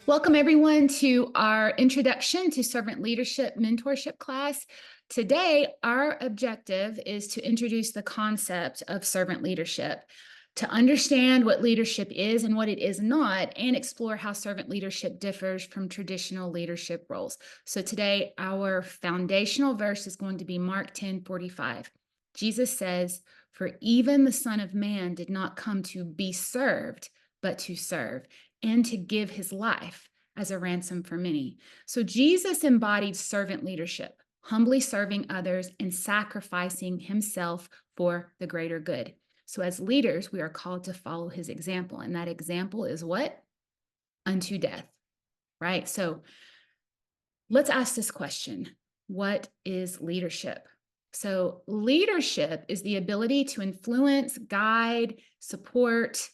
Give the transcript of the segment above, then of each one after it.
Welcome everyone to our Introduction to Servant Leadership Mentorship class. Today, our objective is to introduce the concept of servant leadership, to understand what leadership is and what it is not, and explore how servant leadership differs from traditional leadership roles. So today, our foundational verse is going to be Mark 10:45. Jesus says, "For even the Son of Man did not come to be served, but to serve, and to give his life as a ransom for many." So Jesus embodied servant leadership, humbly serving others and sacrificing himself for the greater good. So as leaders, we are called to follow his example. And that example is what? Unto death, right? So let's ask this question. What is leadership? So leadership is the ability to influence, guide, support,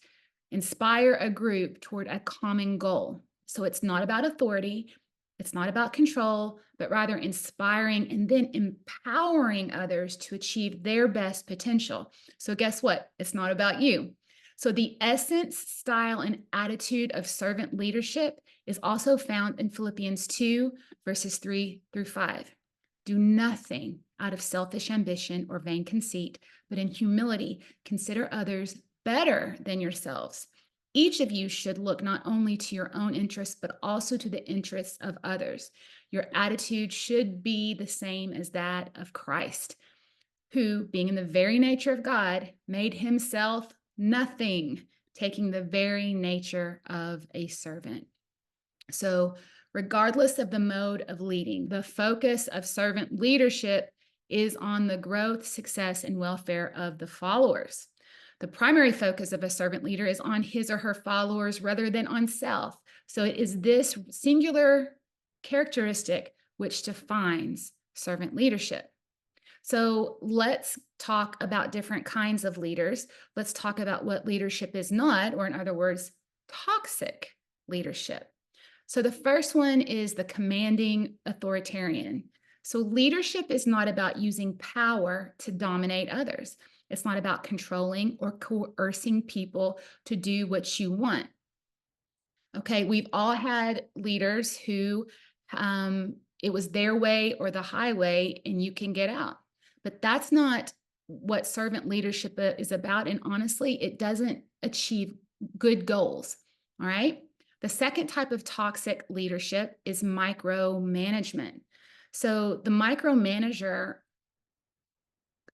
inspire a group toward a common goal. So it's not about authority, it's not about control, but rather inspiring and then empowering others to achieve their best potential. So guess what? It's not about you. So the essence, style, and attitude of servant leadership is also found in Philippians 2, verses 3-5. Do nothing out of selfish ambition or vain conceit, but in humility consider others better than yourselves. Each of you should look not only to your own interests, but also to the interests of others. Your attitude should be the same as that of Christ, who, being in the very nature of God, made himself nothing, taking the very nature of a servant. So, regardless of the mode of leading, the focus of servant leadership is on the growth, success, and welfare of the followers. The primary focus of a servant leader is on his or her followers rather than on self. So it is this singular characteristic which defines servant leadership. So let's talk about different kinds of leaders. Let's talk about what leadership is not, or in other words, toxic leadership. So the first one is the commanding authoritarian. So leadership is not about using power to dominate others. It's not about controlling or coercing people to do what you want. Okay, we've all had leaders who it was their way or the highway and you can get out. But that's not what servant leadership is about. And honestly, it doesn't achieve good goals. All right. The second type of toxic leadership is micromanagement. So the micromanager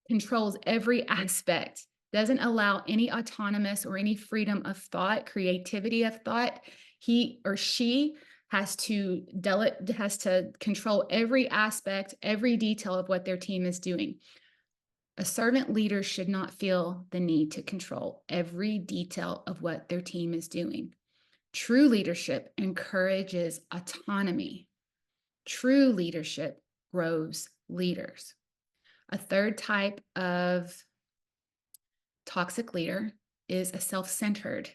controls every aspect, doesn't allow any autonomous or any freedom of thought, creativity of thought. He or she has to control every aspect, every detail of what their team is doing. A servant leader should not feel the need to control every detail of what their team is doing. True leadership encourages autonomy. True leadership grows leaders. A third type of toxic leader is a self-centered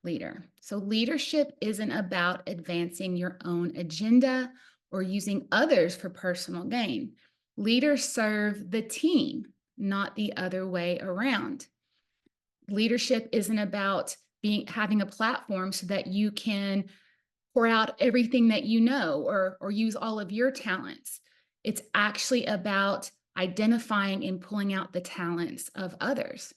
leader. So leadership isn't about advancing your own agenda or using others for personal gain. Leaders serve the team, not the other way around. Leadership isn't about having a platform so that you can pour out everything that you know or use all of your talents. It's actually about identifying and pulling out the talents of others.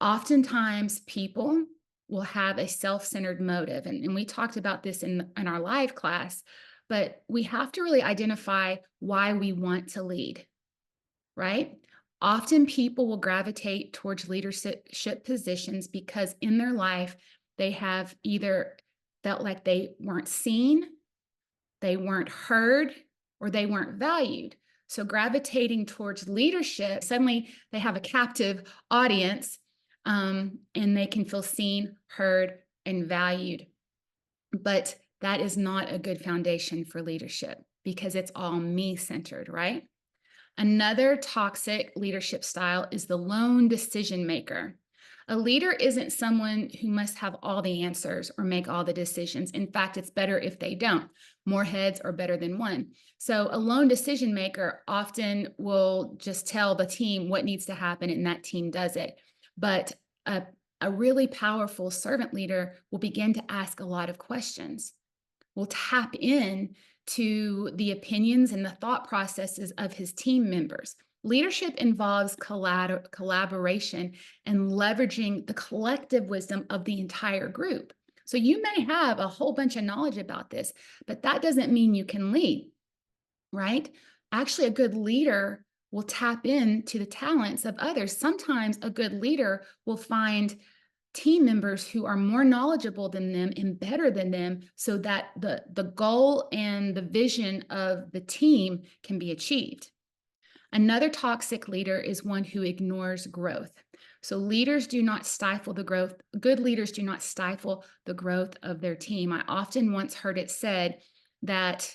Oftentimes, people will have a self-centered motive, and we talked about this in our live class, but we have to really identify why we want to lead, right? Often people will gravitate towards leadership positions because in their life, they have either felt like they weren't seen, they weren't heard, or they weren't valued. So gravitating towards leadership, suddenly they have a captive audience, and they can feel seen, heard, and valued. But that is not a good foundation for leadership because it's all me-centered, right? Another toxic leadership style is the lone decision maker. A leader isn't someone who must have all the answers or make all the decisions. In fact, it's better if they don't. More heads are better than one. So a lone decision maker often will just tell the team what needs to happen and that team does it. But a A really powerful servant leader will begin to ask a lot of questions, will tap in to the opinions and the thought processes of his team members. Leadership involves collaboration and leveraging the collective wisdom of the entire group. So you may have a whole bunch of knowledge about this, but that doesn't mean you can lead, right? Actually, a good leader will tap into the talents of others. Sometimes a good leader will find team members who are more knowledgeable than them and better than them so that the goal and the vision of the team can be achieved. Another toxic leader is one who ignores growth. So leaders do not stifle the growth. Good leaders do not stifle the growth of their team. I often once heard it said that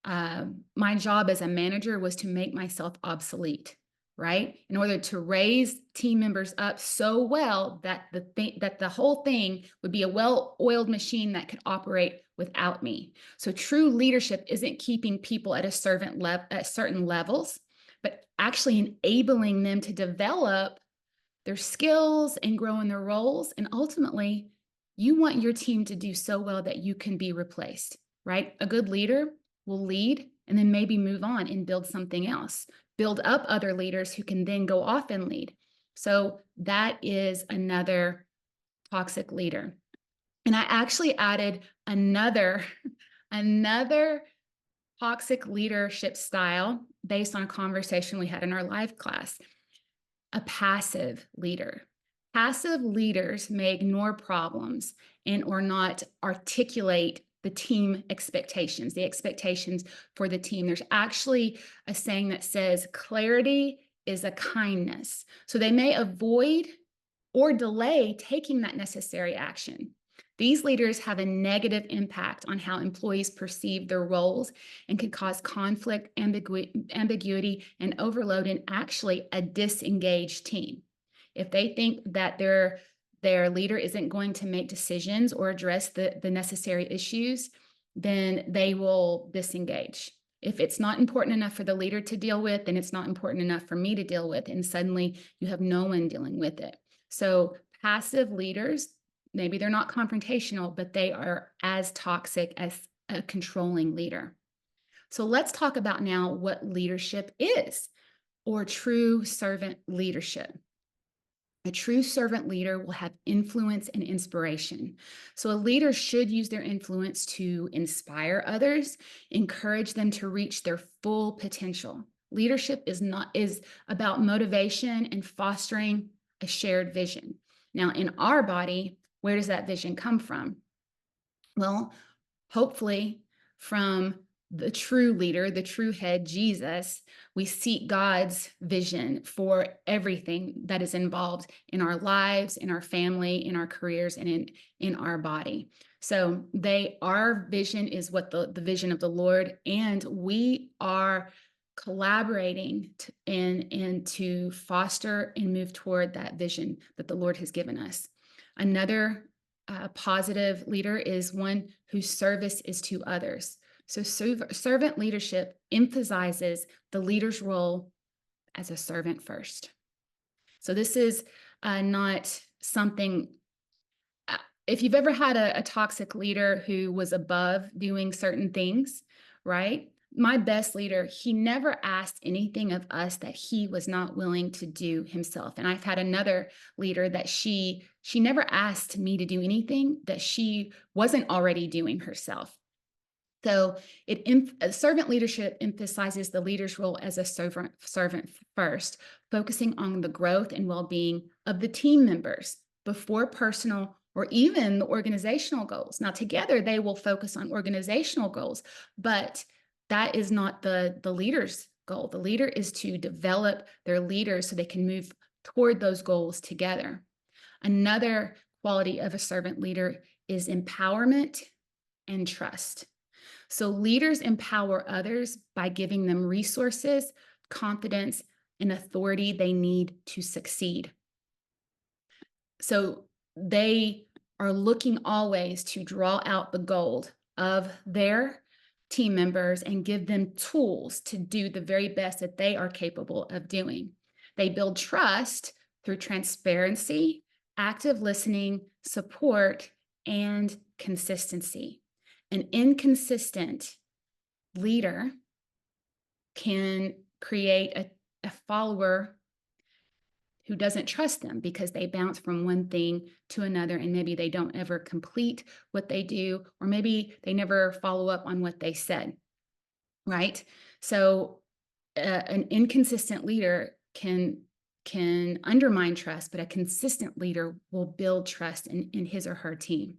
my job as a manager was to make myself obsolete, right? In order to raise team members up so well that the whole thing would be a well-oiled machine that could operate without me. So true leadership isn't keeping people at at certain levels, but actually enabling them to develop their skills and grow in their roles. And ultimately, you want your team to do so well that you can be replaced, right? A good leader will lead and then maybe move on and build something else, build up other leaders who can then go off and lead. So that is another toxic leader. And I actually added another toxic leadership style based on a conversation we had in our live class. A passive leader. Passive leaders may ignore problems and or not articulate the team expectations, the expectations for the team. There's actually a saying that says clarity is a kindness. So they may avoid or delay taking that necessary action. These leaders have a negative impact on how employees perceive their roles and can cause conflict, ambiguity, and overload in actually a disengaged team. If they think that their leader isn't going to make decisions or address the necessary issues, then they will disengage. If it's not important enough for the leader to deal with, then it's not important enough for me to deal with, and suddenly you have no one dealing with it. So passive leaders, maybe they're not confrontational, but they are as toxic as a controlling leader. So let's talk about now what leadership is, or true servant leadership. A true servant leader will have influence and inspiration. So a leader should use their influence to inspire others, encourage them to reach their full potential. Leadership is about motivation and fostering a shared vision. Now, in our body, where does that vision come from? Well, hopefully from the true leader, the true head, Jesus. We seek God's vision for everything that is involved in our lives, in our family, in our careers, and in our body. So our vision is what the vision of the Lord, and we are collaborating and to foster and move toward that vision that the Lord has given us. Another positive leader is one whose service is to others. So servant leadership emphasizes the leader's role as a servant first. So this is not something, if you've ever had a toxic leader who was above doing certain things, right? My best leader, he never asked anything of us that he was not willing to do himself. And I've had another leader that she never asked me to do anything that she wasn't already doing herself. So servant leadership emphasizes the leader's role as a servant first, focusing on the growth and well-being of the team members before personal or even the organizational goals. Now, together they will focus on organizational goals, but that is not the leader's goal. The leader is to develop their leaders so they can move toward those goals together. Another quality of a servant leader is empowerment and trust. So leaders empower others by giving them resources, confidence, and authority they need to succeed. So they are looking always to draw out the gold of their team members and give them tools to do the very best that they are capable of doing. They build trust through transparency active listening, support, and consistency. An inconsistent leader can create a follower who doesn't trust them because they bounce from one thing to another, and maybe they don't ever complete what they do, or maybe they never follow up on what they said, right? So an inconsistent leader can undermine trust, but a consistent leader will build trust in his or her team.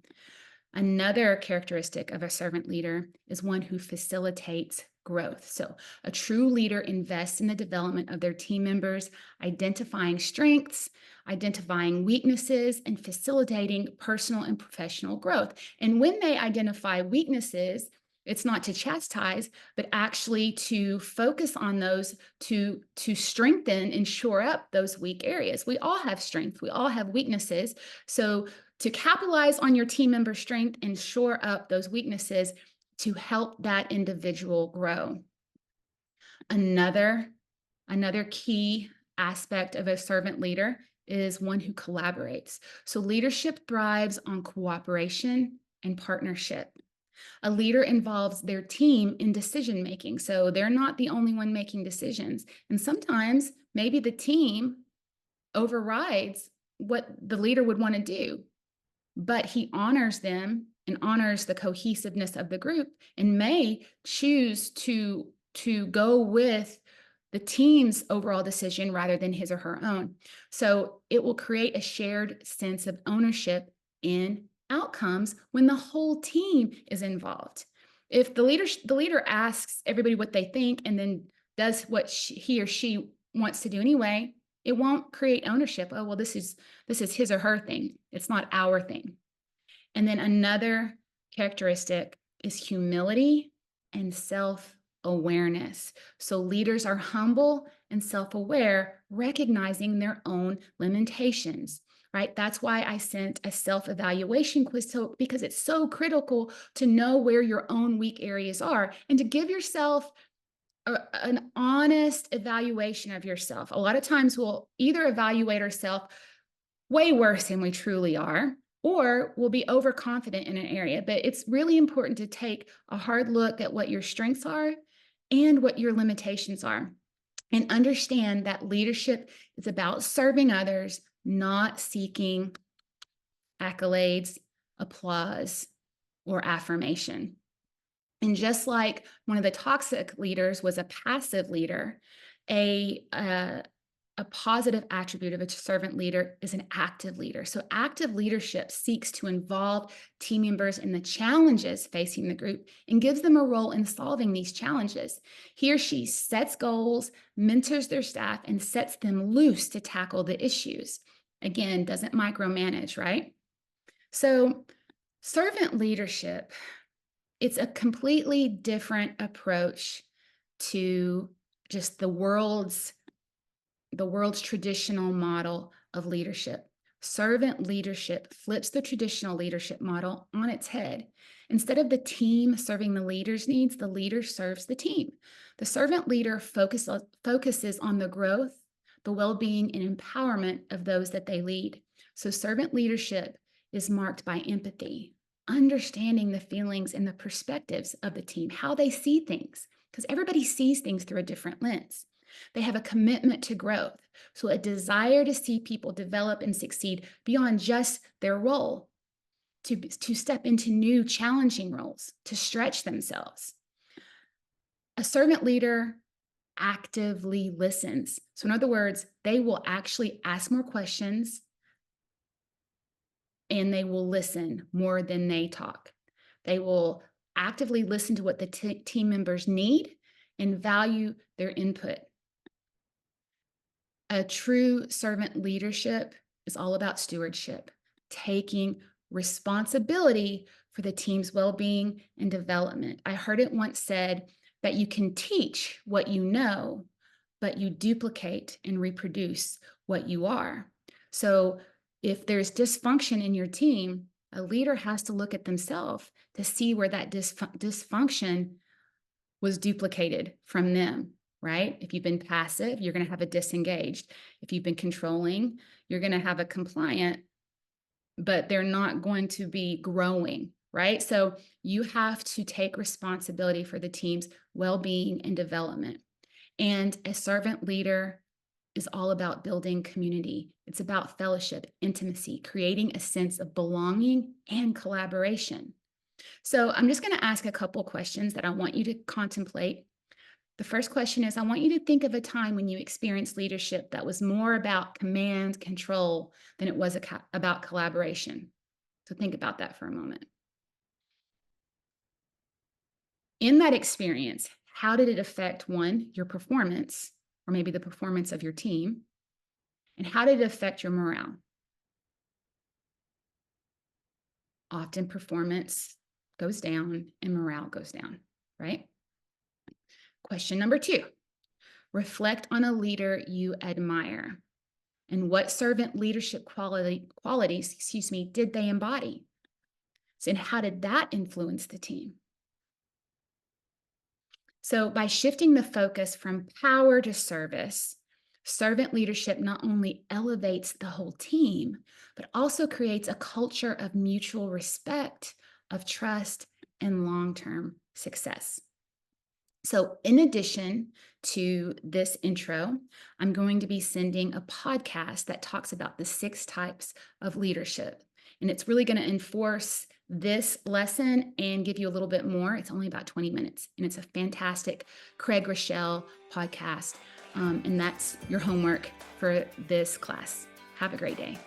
Another characteristic of a servant leader is one who facilitates growth. So, a true leader invests in the development of their team members, identifying strengths, identifying weaknesses, and facilitating personal and professional growth. And when they identify weaknesses, it's not to chastise, but actually to focus on those to strengthen and shore up those weak areas. We all have strengths, we all have weaknesses. So to capitalize on your team member strength and shore up those weaknesses to help that individual grow. Another key aspect of a servant leader is one who collaborates. So leadership thrives on cooperation and partnership. A leader involves their team in decision making. So they're not the only one making decisions. And sometimes maybe the team overrides what the leader would want to do, but he honors them and honors the cohesiveness of the group and may choose to go with the team's overall decision rather than his or her own. So it will create a shared sense of ownership in outcomes when the whole team is involved. If the leader asks everybody what they think and then does what he or she wants to do anyway, it won't create ownership. Oh, well, this is his or her thing. It's not our thing. And then another characteristic is humility and self-awareness. So leaders are humble and self-aware, recognizing their own limitations, right? That's why I sent a self-evaluation quiz, because it's so critical to know where your own weak areas are and to give yourself an honest evaluation of yourself. A lot of times we'll either evaluate ourselves way worse than we truly are, or we'll be overconfident in an area. But it's really important to take a hard look at what your strengths are and what your limitations are, and understand that leadership is about serving others, not seeking accolades, applause, or affirmation. And just like one of the toxic leaders was a passive leader, a positive attribute of a servant leader is an active leader. So active leadership seeks to involve team members in the challenges facing the group and gives them a role in solving these challenges. He or she sets goals, mentors their staff, and sets them loose to tackle the issues. Again, doesn't micromanage, right? So servant leadership, it's a completely different approach to just the world's traditional model of leadership. Servant leadership flips the traditional leadership model on its head. Instead of the team serving the leader's needs, the leader serves the team. The servant leader focuses on the growth, the well-being, and empowerment of those that they lead. So servant leadership is marked by empathy, understanding the feelings and the perspectives of the team, how they see things, because everybody sees things through a different lens. They have a commitment to growth, so a desire to see people develop and succeed beyond just their role, to step into new challenging roles, to stretch themselves. A servant leader actively listens. So in other words, they will actually ask more questions and they will listen more than they talk. They will actively listen to what the team members need and value their input. A true servant leadership is all about stewardship, taking responsibility for the team's well-being and development. I heard it once said that you can teach what you know, but you duplicate and reproduce what you are. So if there's dysfunction in your team, a leader has to look at themselves to see where that dysfunction was duplicated from them. Right? If you've been passive, you're going to have a disengaged. If you've been controlling, you're going to have a compliant but they're not going to be growing, right? So you have to take responsibility for the team's well-being and development. And a servant leader is all about building community. It's about fellowship, intimacy, creating a sense of belonging and collaboration. So I'm just going to ask a couple questions that I want you to contemplate. The first question is, I want you to think of a time when you experienced leadership that was more about command, control, than it was about collaboration. So think about that for a moment. In that experience, how did it affect, one, your performance, or maybe the performance of your team? And how did it affect your morale? Often performance goes down and morale goes down, right? Question number two, reflect on a leader you admire. And what servant leadership qualities, did they embody? So, and how did that influence the team? So, by shifting the focus from power to service, servant leadership not only elevates the whole team, but also creates a culture of mutual respect, of trust, and long term success. So, in addition to this intro, I'm going to be sending a podcast that talks about the 6 types of leadership. And it's really going to enforce this lesson and give you a little bit more. It's only about 20 minutes, and it's a fantastic Craig Rochelle podcast. And that's your homework for this class. Have a great day.